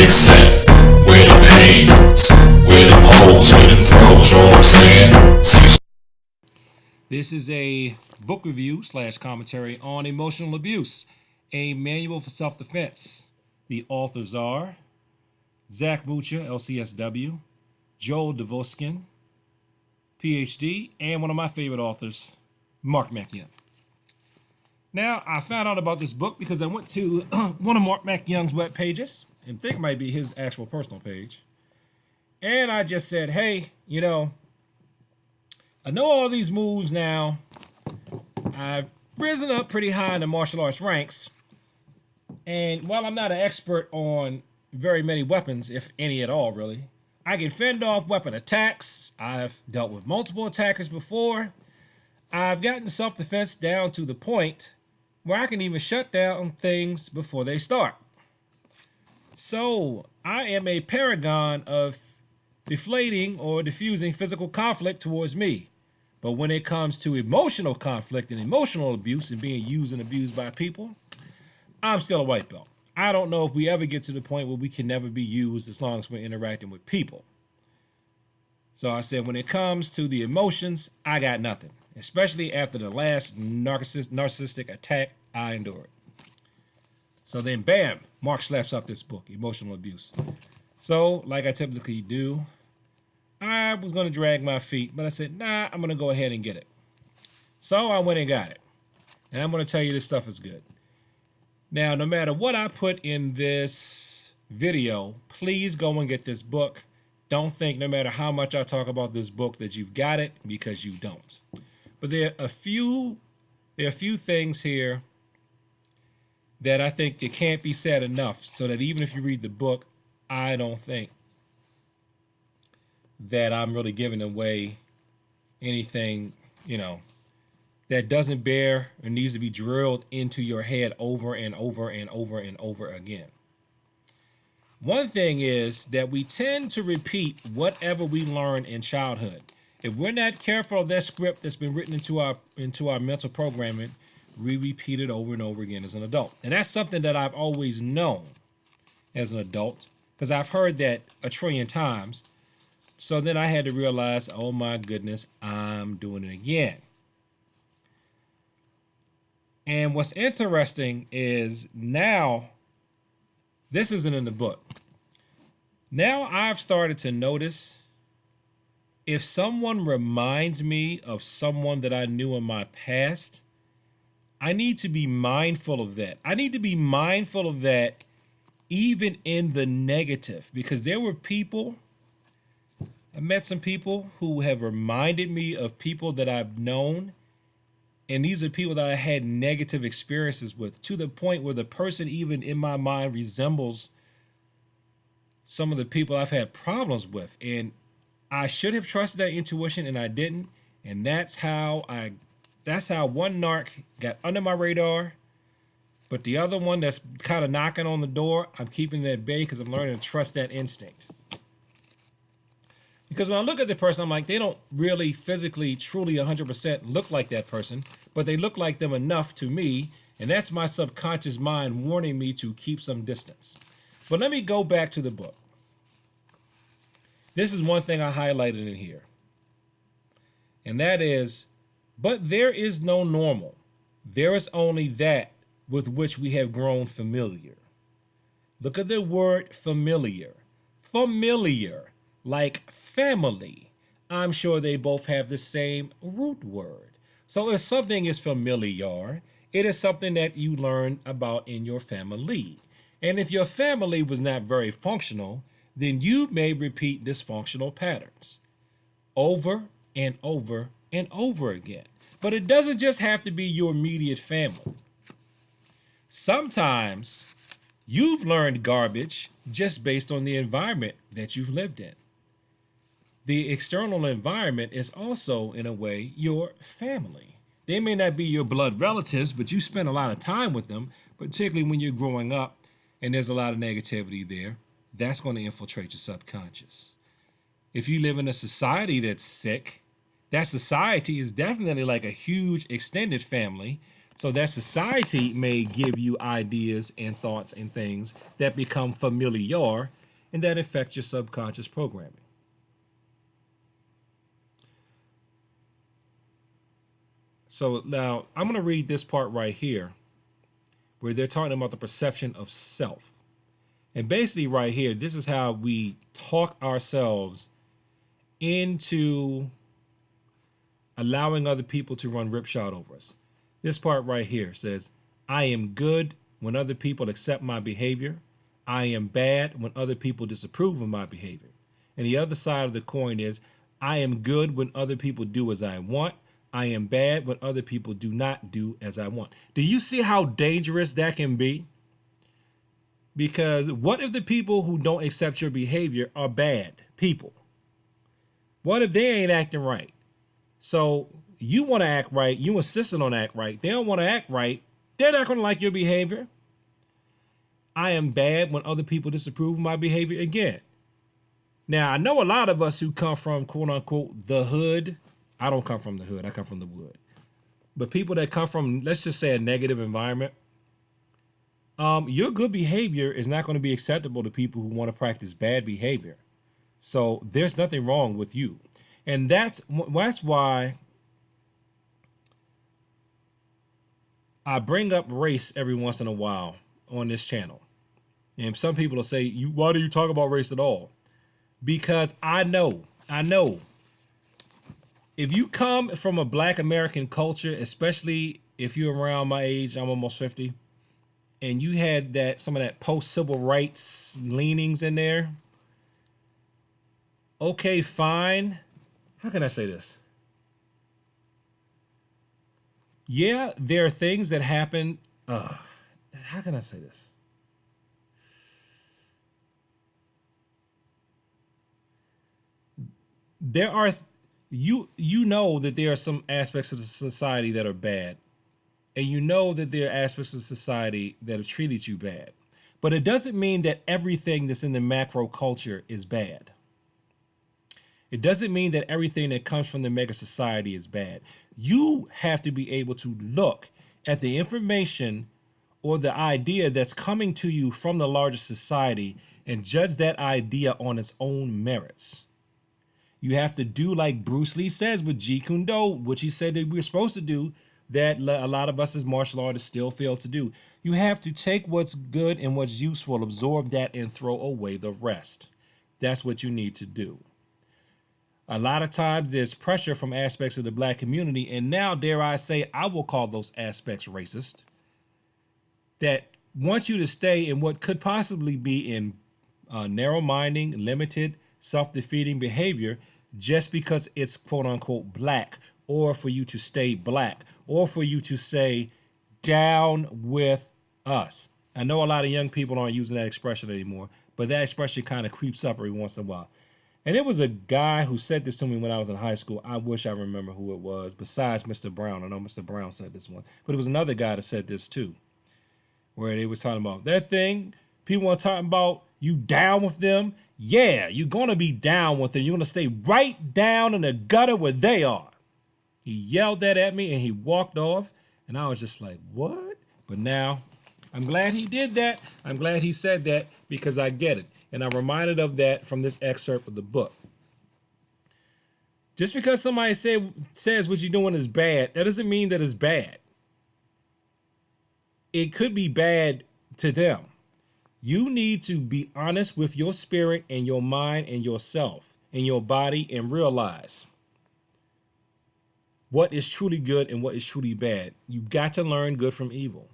except where them hands, where them holes, where them throws, you know what I'm saying? Cecil. This is a book review slash commentary on emotional abuse, a manual for self defense. The authors are Zach Mucha, LCSW, Joel Devoskin, PhD, and one of my favorite authors, Mark McYoung. Now, I found out about this book because I went to one of Mark McYoung's web pages, and I think it might be his actual personal page. And I just said, hey, I know all these moves now. I've risen up pretty high in the martial arts ranks. And while I'm not an expert on very many weapons, if any at all, really, I can fend off weapon attacks. I've dealt with multiple attackers before. I've gotten self defense down to the point where I can even shut down things before they start. So I am a paragon of deflating or diffusing physical conflict towards me. But when it comes to emotional conflict and emotional abuse and being used and abused by people, I'm still a white belt. I don't know if we ever get to the point where we can never be used as long as we're interacting with people. So I said, when it comes to the emotions, I got nothing, especially after the last narcissistic attack I endured. So then, bam, Mark slaps up this book, Emotional Abuse. So, like I typically do, I was going to drag my feet, but I said, nah, I'm going to go ahead and get it. So I went and got it. And I'm going to tell you this stuff is good. Now, no matter what I put in this video, please go and get this book. Don't think no matter how much I talk about this book that you've got it, because you don't. But there are a few things here that I think it can't be said enough, so that even if you read the book, I don't think that I'm really giving away anything, that doesn't bear or needs to be drilled into your head over and over and over and over again. One thing is that we tend to repeat whatever we learn in childhood. If we're not careful of that script that's been written into our mental programming, we repeat it over and over again as an adult. And that's something that I've always known as an adult, because I've heard that a trillion times. So then I had to realize, oh my goodness, I'm doing it again. And what's interesting is now, this isn't in the book. Now I've started to notice if someone reminds me of someone that I knew in my past, I need to be mindful of that. I need to be mindful of that even in the negative, because there were people, I met some people who have reminded me of people that I've known. And these are people that I had negative experiences with, to the point where the person even in my mind resembles some of the people I've had problems with. And I should have trusted that intuition, and I didn't. And that's how one narc got under my radar. But the other one that's kind of knocking on the door, I'm keeping it at bay because I'm learning to trust that instinct. Because when I look at the person, I'm like, they don't really physically, truly 100% look like that person, but they look like them enough to me, and that's my subconscious mind warning me to keep some distance. But let me go back to the book. This is one thing I highlighted in here, and that is, but there is no normal. There is only that with which we have grown familiar. Look at the word familiar. Familiar. Like family. I'm sure they both have the same root word. So if something is familiar, it is something that you learned about in your family. And if your family was not very functional, then you may repeat dysfunctional patterns over and over and over again. But it doesn't just have to be your immediate family. Sometimes you've learned garbage just based on the environment that you've lived in. The external environment is also, in a way, your family. They may not be your blood relatives, but you spend a lot of time with them, particularly when you're growing up and there's a lot of negativity there. That's going to infiltrate your subconscious. If you live in a society that's sick, that society is definitely like a huge extended family, So that society may give you ideas and thoughts and things that become familiar and that affect your subconscious programming. So now I'm going to read this part right here where they're talking about the perception of self. And basically, right here, this is how we talk ourselves into allowing other people to run ripshod over us. This part right here says, I am good when other people accept my behavior. I am bad when other people disapprove of my behavior. And the other side of the coin is, I am good when other people do as I want. I am bad when other people do not do as I want. Do you see how dangerous that can be? Because what if the people who don't accept your behavior are bad people? What if they ain't acting right? So you want to act right, you insisting on act right. They don't want to act right. They're not going to like your behavior. I am bad when other people disapprove of my behavior again. Now, I know a lot of us who come from quote unquote the hood. I don't come from the hood, I come from the wood. But people that come from, let's just say, a negative environment, your good behavior is not going to be acceptable to people who want to practice bad behavior. So there's nothing wrong with you. And that's why I bring up race every once in a while on this channel. And some people will say, why do you talk about race at all? Because I know, if you come from a black American culture, especially if you're around my age, I'm almost 50, and you had some of that post-civil rights leanings in there, okay, fine. How can I say this? Yeah, there are things that happen. How can I say this? There are you know that there are some aspects of the society that are bad, and you know that there are aspects of society that have treated you bad, but it doesn't mean that everything that's in the macro culture is bad. It doesn't mean that everything that comes from the mega society is bad. You have to be able to look at the information or the idea that's coming to you from the larger society and judge that idea on its own merits. You have to do like Bruce Lee says with Jeet Kune Do, which he said that we were supposed to do, that a lot of us as martial artists still fail to do. You have to take what's good and what's useful, absorb that, and throw away the rest. That's what you need to do. A lot of times there's pressure from aspects of the black community, and now, dare I say, I will call those aspects racist, that want you to stay in what could possibly be in narrow-minding, limited, self-defeating behavior just because it's quote-unquote black, or for you to stay black, or for you to say, down with us. I know a lot of young people aren't using that expression anymore, but that expression kind of creeps up every once in a while. And it was a guy who said this to me when I was in high school. I wish I remember who it was, besides Mr. Brown. I know Mr. Brown said this one. But it was another guy that said this too, where they was talking about that thing. People are talking about you down with them. Yeah, you're going to be down with them. You're going to stay right down in the gutter where they are. He yelled that at me and he walked off. And I was just like, what? But now, I'm glad he did that. I'm glad he said that because I get it. And I'm reminded of that from this excerpt of the book. Just because somebody says what you're doing is bad, that doesn't mean that it's bad. It could be bad to them. You need to be honest with your spirit and your mind and yourself and your body and realize what is truly good and what is truly bad. You've got to learn good from evil.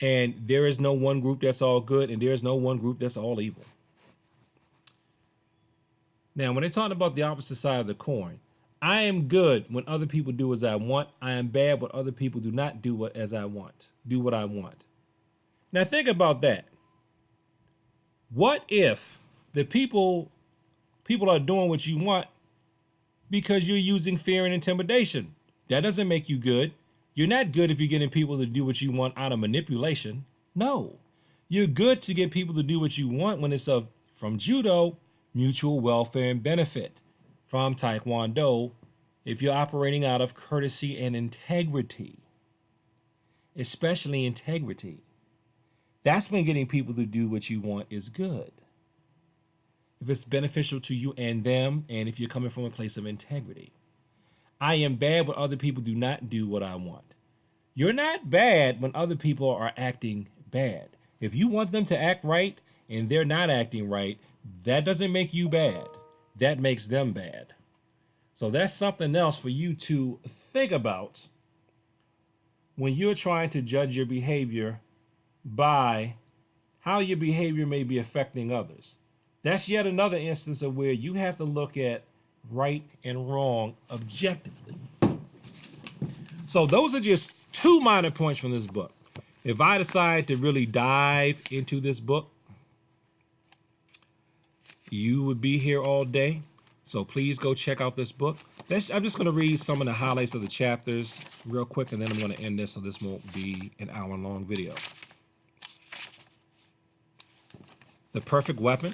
And there is no one group that's all good, and there is no one group that's all evil. Now, when they're talking about the opposite side of the coin, I am good when other people do as I want. I am bad when other people do not do what as I want. Do what I want. Now think about that. What if the people are doing what you want because you're using fear and intimidation? That doesn't make you good. You're not good if you're getting people to do what you want out of manipulation. No. You're good to get people to do what you want when it's from judo, mutual welfare and benefit. From taekwondo, if you're operating out of courtesy and integrity. especially integrity. That's when getting people to do what you want is good. If it's beneficial to you and them, and if you're coming from a place of integrity. I am bad when other people do not do what I want. You're not bad when other people are acting bad. If you want them to act right and they're not acting right, that doesn't make you bad. That makes them bad. So that's something else for you to think about when you're trying to judge your behavior by how your behavior may be affecting others. That's yet another instance of where you have to look at right and wrong objectively. So those are just two minor points from this book. If I decide to really dive into this book, you would be here all day. So please go check out this book. I'm just going to read some of the highlights of the chapters real quick, and then I'm going to end this so this won't be an hour-long video. The Perfect Weapon.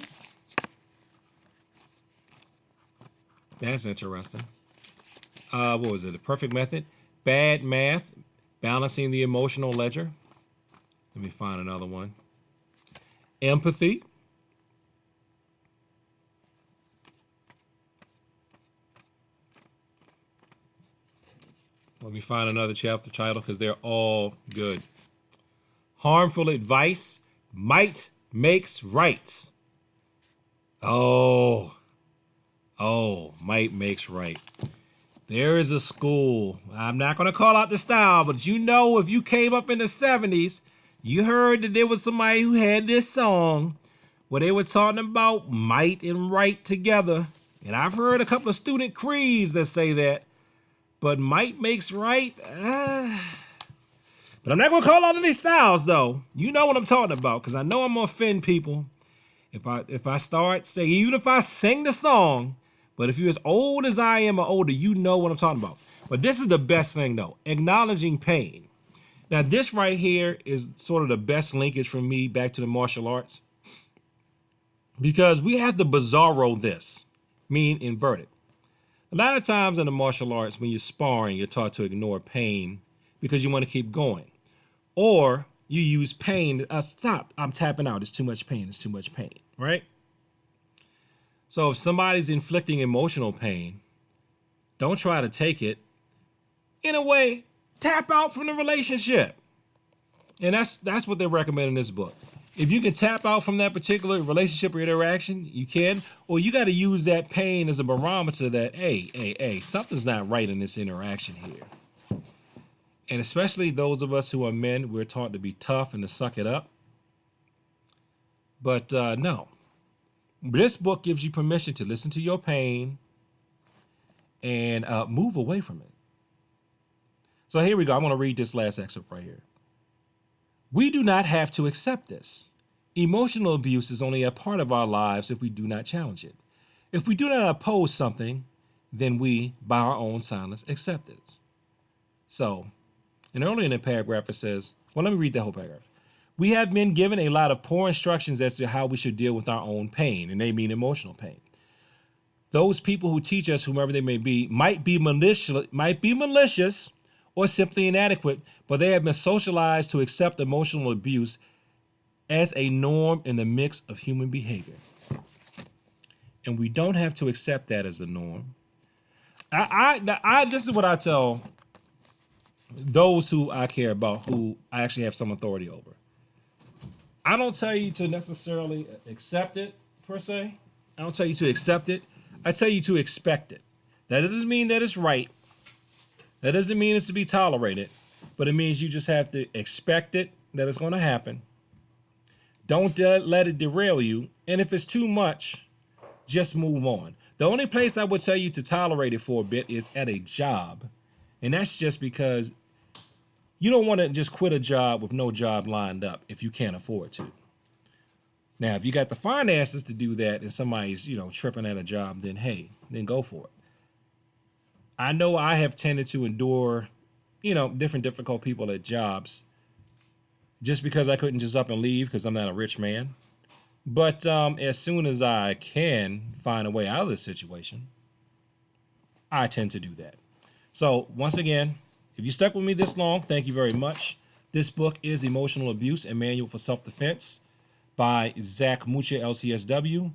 That's interesting. What was it? The Perfect Method. Bad Math. Balancing the Emotional Ledger. Let me find another one. Empathy. Let me find another chapter title because they're all good. Harmful Advice. Might Makes Right. Might makes right. There is a school. I'm not going to call out the style, but you know, if you came up in the 70s, you heard that there was somebody who had this song where they were talking about might and right together. And I've heard a couple of student creeds that say that. But might makes right. But I'm not going to call out any styles, though. You know what I'm talking about, because I know I'm going to offend people if I start saying, even if I sing the song, but if you're as old as I am or older, you know what I'm talking about. But this is the best thing, though. Acknowledging pain. Now, this right here is sort of the best linkage for me back to the martial arts. Because we have to bizarro this, mean inverted. A lot of times in the martial arts, when you're sparring, you're taught to ignore pain because you want to keep going. Or you use pain. Stop. I'm tapping out. It's too much pain. It's too much pain. Right? So if somebody's inflicting emotional pain, don't try to take it. In a way, tap out from the relationship. And that's what they recommend in this book. If you can tap out from that particular relationship or interaction, you can. Or you got to use that pain as a barometer that, hey, something's not right in this interaction here. And especially those of us who are men, we're taught to be tough and to suck it up. But no. This book gives you permission to listen to your pain and move away from it. So here we go. I'm going to read this last excerpt right here. We do not have to accept this. Emotional abuse is only a part of our lives if we do not challenge it. If we do not oppose something, then we, by our own silence, accept it. So, and earlier in the paragraph it says, well, let me read the whole paragraph. We have been given a lot of poor instructions as to how we should deal with our own pain, and they mean emotional pain. Those people who teach us, whomever they may be, might be malicious or simply inadequate, but they have been socialized to accept emotional abuse as a norm in the mix of human behavior. And we don't have to accept that as a norm. This is what I tell those who I care about, who I actually have some authority over. I don't tell you to necessarily accept it, per se. I don't tell you to accept it. I tell you to expect it. That doesn't mean that it's right. That doesn't mean it's to be tolerated. But it means you just have to expect it, that it's going to happen. Don't let it derail you. And if it's too much, just move on. The only place I would tell you to tolerate it for a bit is at a job. And that's just because you don't want to just quit a job with no job lined up if you can't afford to. Now, if you got the finances to do that and somebody's, tripping at a job, then go for it. I know I have tended to endure, different difficult people at jobs just because I couldn't just up and leave because I'm not a rich man. But as soon as I can find a way out of this situation, I tend to do that. So once again, if you stuck with me this long, thank you very much. This book is Emotional Abuse and Manual for Self-Defense by Zach Mucha, LCSW,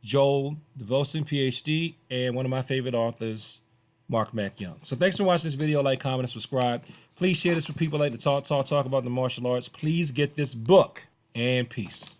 Joel DeVosin, PhD, and one of my favorite authors, Mark Mac Young. So thanks for watching this video. Like, comment, and subscribe. Please share this with people like to talk about the martial arts. Please get this book, and peace.